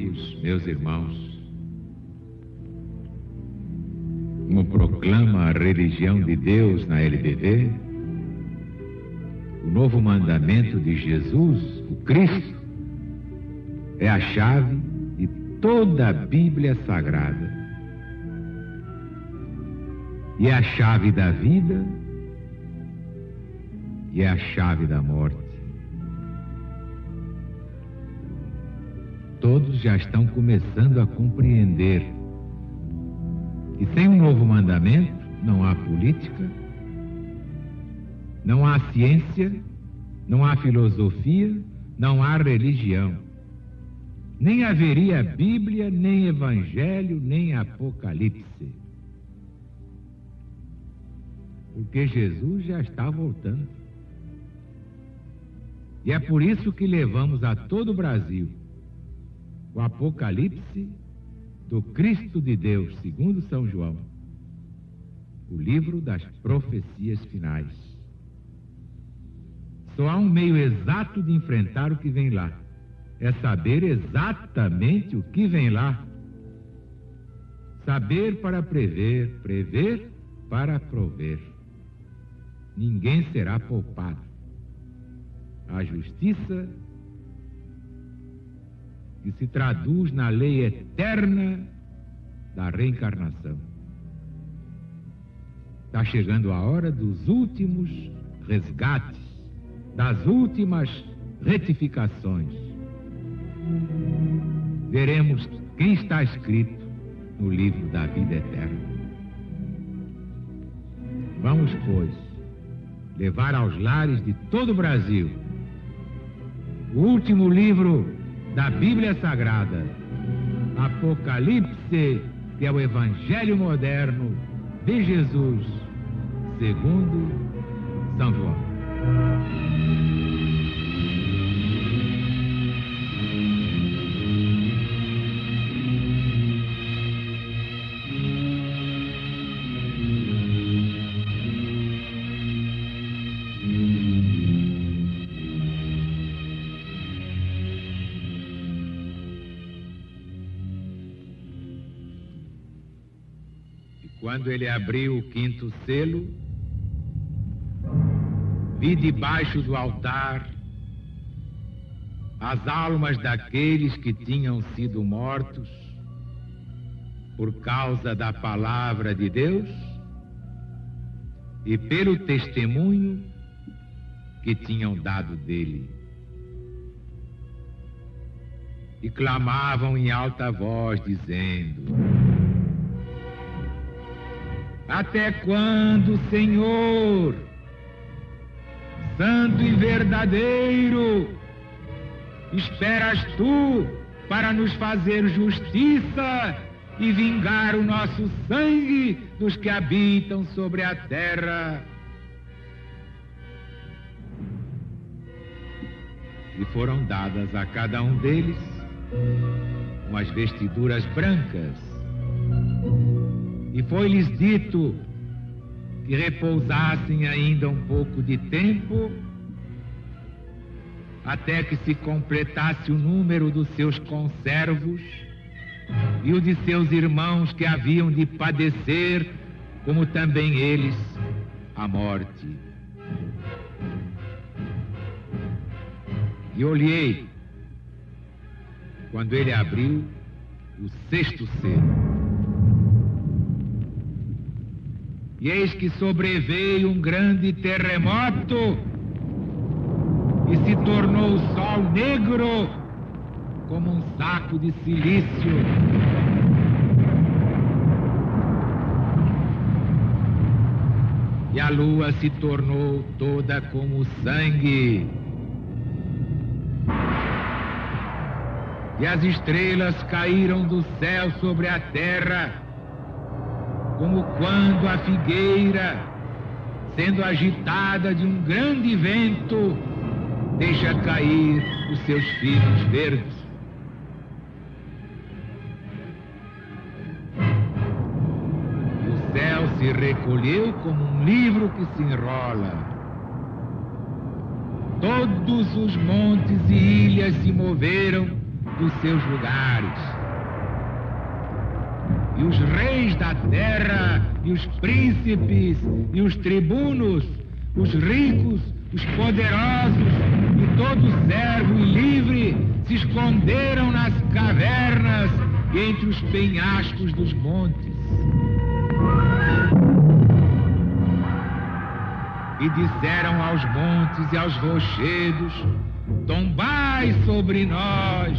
amigos, meus irmãos, como proclama a religião de Deus na LBV, o novo mandamento de Jesus, o Cristo, é a chave de toda a Bíblia Sagrada. E é a chave da vida e é a chave da morte. Todos já estão começando a compreender que sem um novo mandamento não há política, não há ciência, não há filosofia, não há religião. Nem haveria Bíblia, nem Evangelho, nem Apocalipse. Porque Jesus já está voltando. E é por isso que levamos a todo o Brasil o Apocalipse do Cristo de Deus, segundo São João, o livro das profecias finais. Só há um meio exato de enfrentar o que vem lá. É saber exatamente o que vem lá. Saber para prever, prever para prover. Ninguém será poupado. A justiça, que se traduz na lei eterna da reencarnação. Está chegando a hora dos últimos resgates, das últimas retificações. Veremos quem está escrito no livro da vida eterna. Vamos, pois, levar aos lares de todo o Brasil o último livro da Bíblia Sagrada, Apocalipse, que é o Evangelho moderno de Jesus, segundo São João. Quando ele abriu o quinto selo, vi debaixo do altar as almas daqueles que tinham sido mortos por causa da palavra de Deus e pelo testemunho que tinham dado dele. E clamavam em alta voz, dizendo: até quando, Senhor, santo e verdadeiro, esperas tu para nos fazer justiça e vingar o nosso sangue dos que habitam sobre a terra? E foram dadas a cada um deles umas vestiduras brancas. E foi-lhes dito que repousassem ainda um pouco de tempo, até que se completasse o número dos seus conservos e o de seus irmãos que haviam de padecer, como também eles, a morte. E olhei, quando ele abriu o sexto selo. E eis que sobreveio um grande terremoto e se tornou o sol negro como um saco de silício. E a lua se tornou toda como sangue. E as estrelas caíram do céu sobre a terra, como quando a figueira, sendo agitada de um grande vento, deixa cair os seus figos verdes. E o céu se recolheu como um livro que se enrola. Todos os montes e ilhas se moveram dos seus lugares. E os reis da terra, e os príncipes, e os tribunos, os ricos, os poderosos, e todo servo e livre se esconderam nas cavernas e entre os penhascos dos montes. E disseram aos montes e aos rochedos: tombai sobre nós,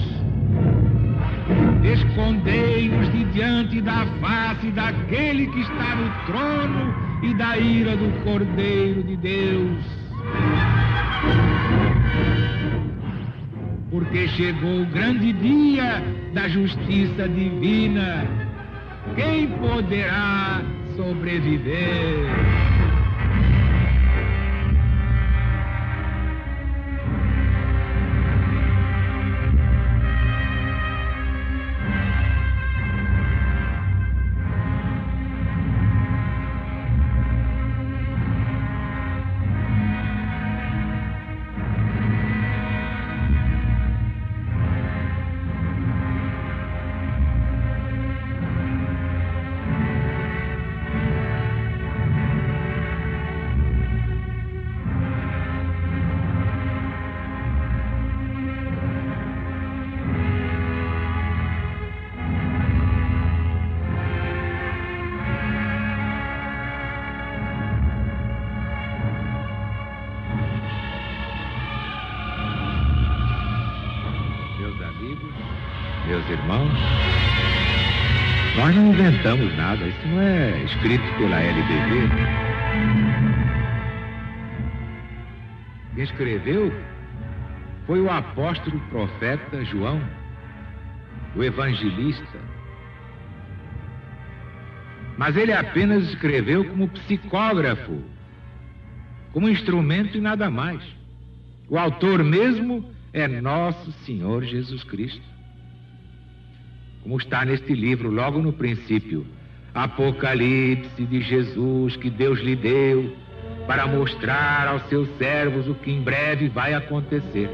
escondei-nos de diante da face daquele que está no trono e da ira do Cordeiro de Deus. Porque chegou o grande dia da justiça divina. Quem poderá sobreviver? Meus irmãos, nós não inventamos nada, isso não é escrito pela LDB. Quem escreveu foi o apóstolo profeta João, o evangelista. Mas ele apenas escreveu como psicógrafo, como instrumento e nada mais. O autor mesmo é nosso Senhor Jesus Cristo. Como está neste livro, logo no princípio, Apocalipse de Jesus que Deus lhe deu para mostrar aos seus servos o que em breve vai acontecer.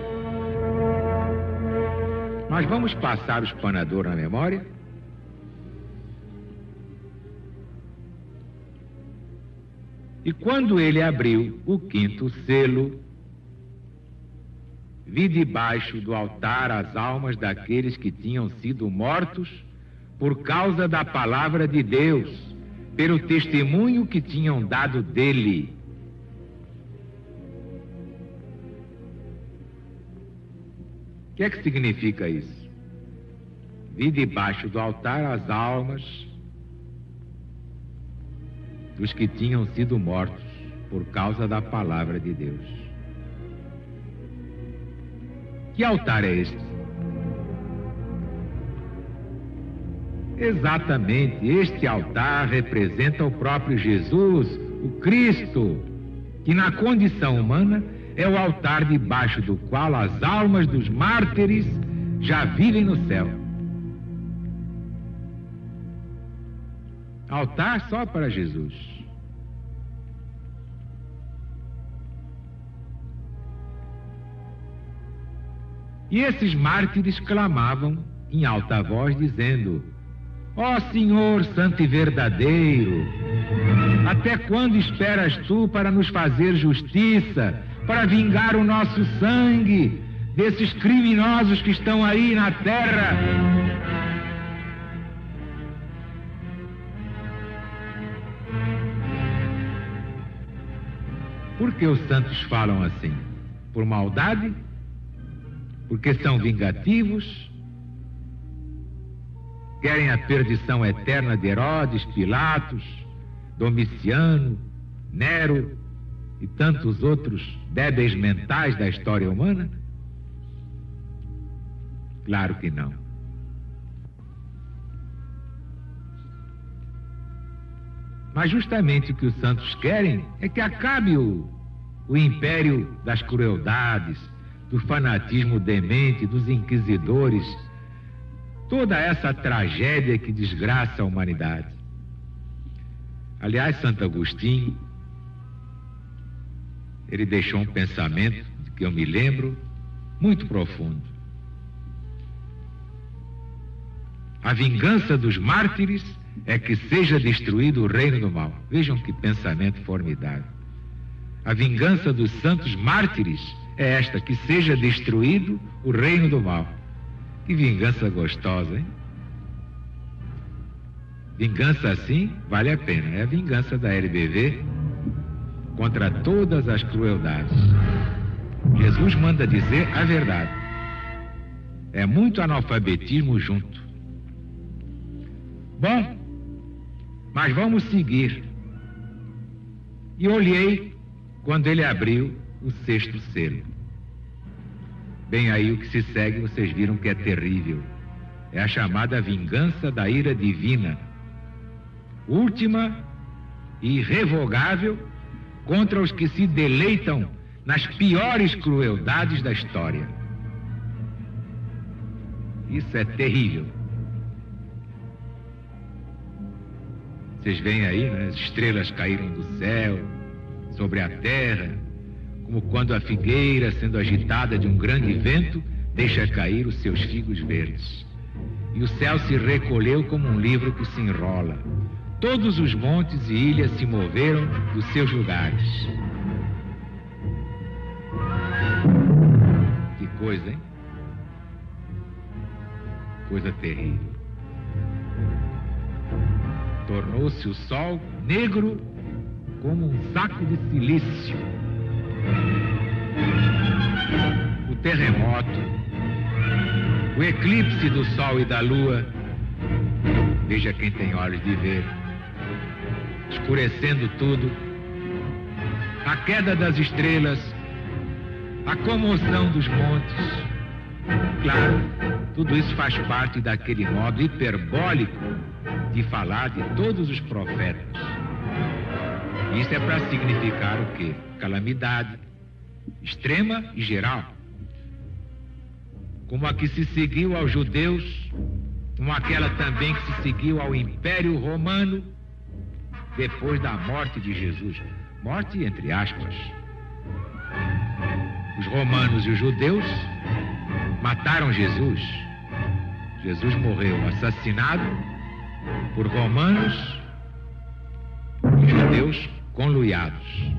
Nós vamos passar o espanador na memória? E quando ele abriu o quinto selo, vi debaixo do altar as almas daqueles que tinham sido mortos por causa da palavra de Deus, pelo testemunho que tinham dado dele. O que é que significa isso? Vi debaixo do altar as almas dos que tinham sido mortos por causa da palavra de Deus. Que altar é este? Exatamente, este altar representa o próprio Jesus, o Cristo, que na condição humana é o altar debaixo do qual as almas dos mártires já vivem no céu. Altar só para Jesus. E esses mártires clamavam em alta voz, dizendo: ó Senhor santo e verdadeiro, até quando esperas tu para nos fazer justiça, para vingar o nosso sangue desses criminosos que estão aí na terra? Por que os santos falam assim? Por maldade? Porque são vingativos? Querem a perdição eterna de Herodes, Pilatos, Domiciano, Nero e tantos outros débeis mentais da história humana? Claro que não. Mas justamente o que os santos querem é que acabe o império das crueldades, do fanatismo demente, dos inquisidores, toda essa tragédia que desgraça a humanidade. Aliás, Santo Agostinho, ele deixou um pensamento que eu me lembro muito profundo. A vingança dos mártires é que seja destruído o reino do mal. Vejam que pensamento formidável. A vingança dos santos mártires é esta, que seja destruído o reino do mal. Que vingança gostosa, hein? Vingança assim vale a pena. É a vingança da LBV contra todas as crueldades. Jesus manda dizer a verdade. É muito analfabetismo junto. Bom, mas vamos seguir. E olhei quando ele abriu o 6º selo. Bem, aí o que se segue, vocês viram que é terrível. É a chamada vingança da ira divina, última e irrevogável, contra os que se deleitam nas piores crueldades da história. Isso é terrível. Vocês veem aí, né? As estrelas caíram do céu sobre a terra, como quando a figueira, sendo agitada de um grande vento, deixa cair os seus figos verdes. E o céu se recolheu como um livro que se enrola. Todos os montes e ilhas se moveram dos seus lugares. Que coisa, hein? Coisa terrível. Tornou-se o sol negro como um saco de silício. O terremoto, o eclipse do sol e da lua, veja quem tem olhos de ver, escurecendo tudo, a queda das estrelas, a comoção dos montes. Claro, tudo isso faz parte daquele modo hiperbólico de falar de todos os profetas. Isso é para significar o quê? Calamidade extrema e geral, como a que se seguiu aos judeus, como aquela também que se seguiu ao Império Romano depois da morte de Jesus. Morte entre aspas. Os romanos e os judeus mataram Jesus. Jesus morreu assassinado por romanos e judeus conluiados.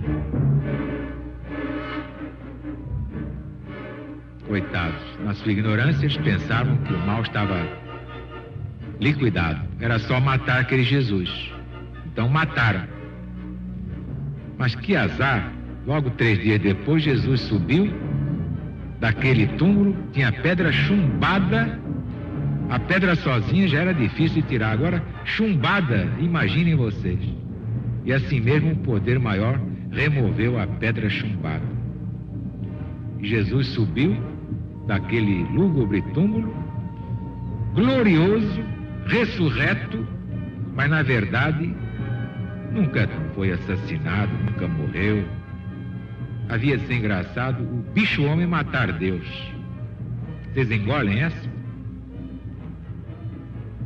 Coitados, na sua ignorância, eles pensavam que o mal estava liquidado. Era só matar aquele Jesus. Então mataram. Mas que azar, logo 3 dias depois, Jesus subiu daquele túmulo, tinha pedra chumbada. A pedra sozinha já era difícil de tirar, agora chumbada, imaginem vocês. E assim mesmo um poder maior removeu a pedra chumbada. E Jesus subiu daquele lúgubre túmulo, glorioso, ressurreto, mas na verdade nunca foi assassinado, nunca morreu. Havia de ser engraçado o bicho-homem matar Deus. Vocês engolem essa?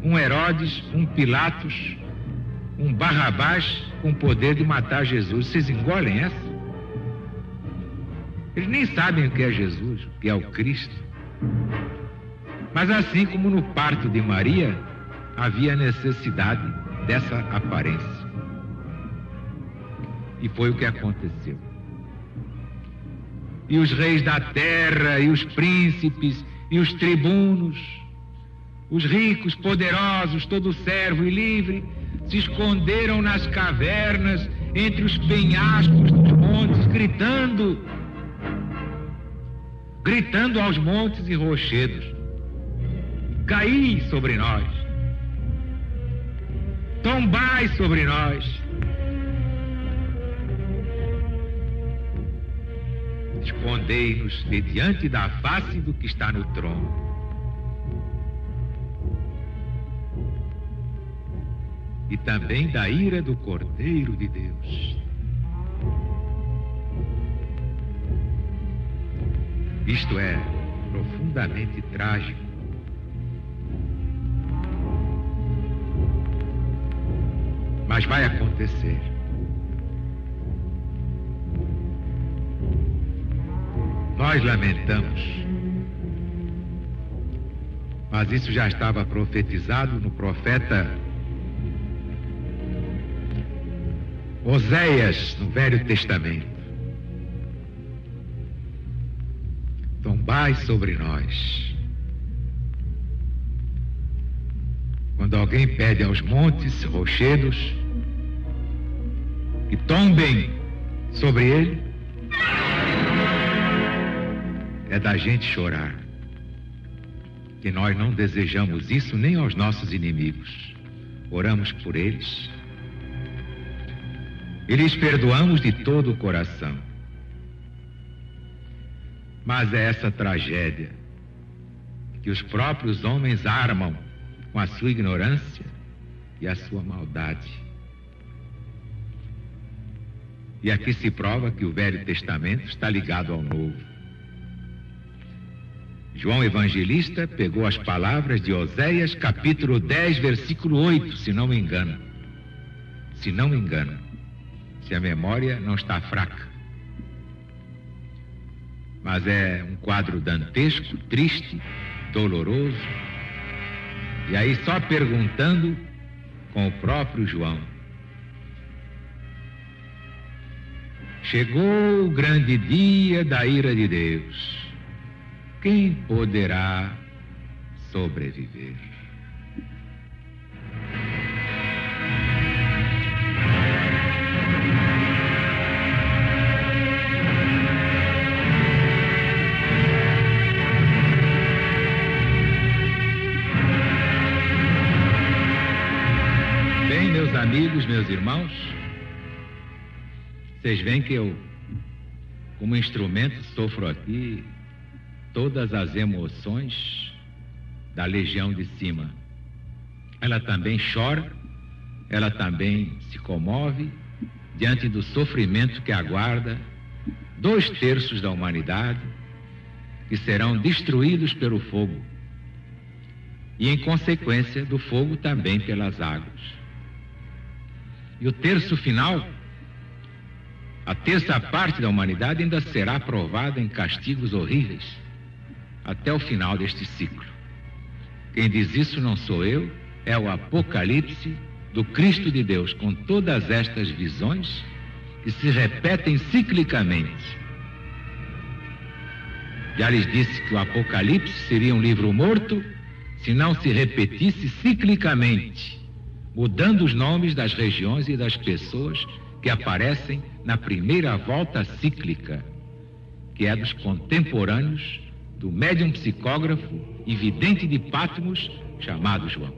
Um Herodes, um Pilatos, um Barrabás com o poder de matar Jesus. Vocês engolem essa? Eles nem sabem o que é Jesus, o que é o Cristo. Mas assim como no parto de Maria, havia necessidade dessa aparência. E foi o que aconteceu. E os reis da terra, e os príncipes, e os tribunos, os ricos, poderosos, todo servo e livre, se esconderam nas cavernas, entre os penhascos dos montes, gritando aos montes e rochedos: caí sobre nós, tombai sobre nós. Escondei-nos de diante da face do que está no trono. E também da ira do Cordeiro de Deus. Isto é profundamente trágico. Mas vai acontecer. Nós lamentamos Mas isso já estava profetizado no profeta Oséias, no Velho Testamento. Tombai sobre nós. Quando alguém pede aos montes, rochedos, que tombem sobre ele, é da gente chorar. Que nós não desejamos isso nem aos nossos inimigos. Oramos por eles e lhes perdoamos de todo o coração. Mas é essa tragédia que os próprios homens armam com a sua ignorância e a sua maldade. E aqui se prova que o Velho Testamento está ligado ao Novo. João Evangelista pegou as palavras de Oséias, capítulo 10, versículo 8, se não me engano. Se não me engano. Se a memória não está fraca. Mas é um quadro dantesco, triste, doloroso. E aí só perguntando com o próprio João. Chegou o grande dia da ira de Deus. Quem poderá sobreviver? Bem, meus amigos, meus irmãos, vocês veem que eu, como instrumento, sofro aqui todas as emoções da legião de cima. Ela também chora, ela também se comove diante do sofrimento que aguarda 2/3 da humanidade, que serão destruídos pelo fogo e, em consequência do fogo, também pelas águas. E o terço final, a terça parte da humanidade, ainda será provada em castigos horríveis até o final deste ciclo. Quem diz isso não sou eu, é o Apocalipse do Cristo de Deus, com todas estas visões que se repetem ciclicamente. Já lhes disse que o Apocalipse seria um livro morto se não se repetisse ciclicamente, mudando os nomes das regiões e das pessoas que aparecem na primeira volta cíclica, que é dos contemporâneos do médium psicógrafo e vidente de Patmos, chamado João.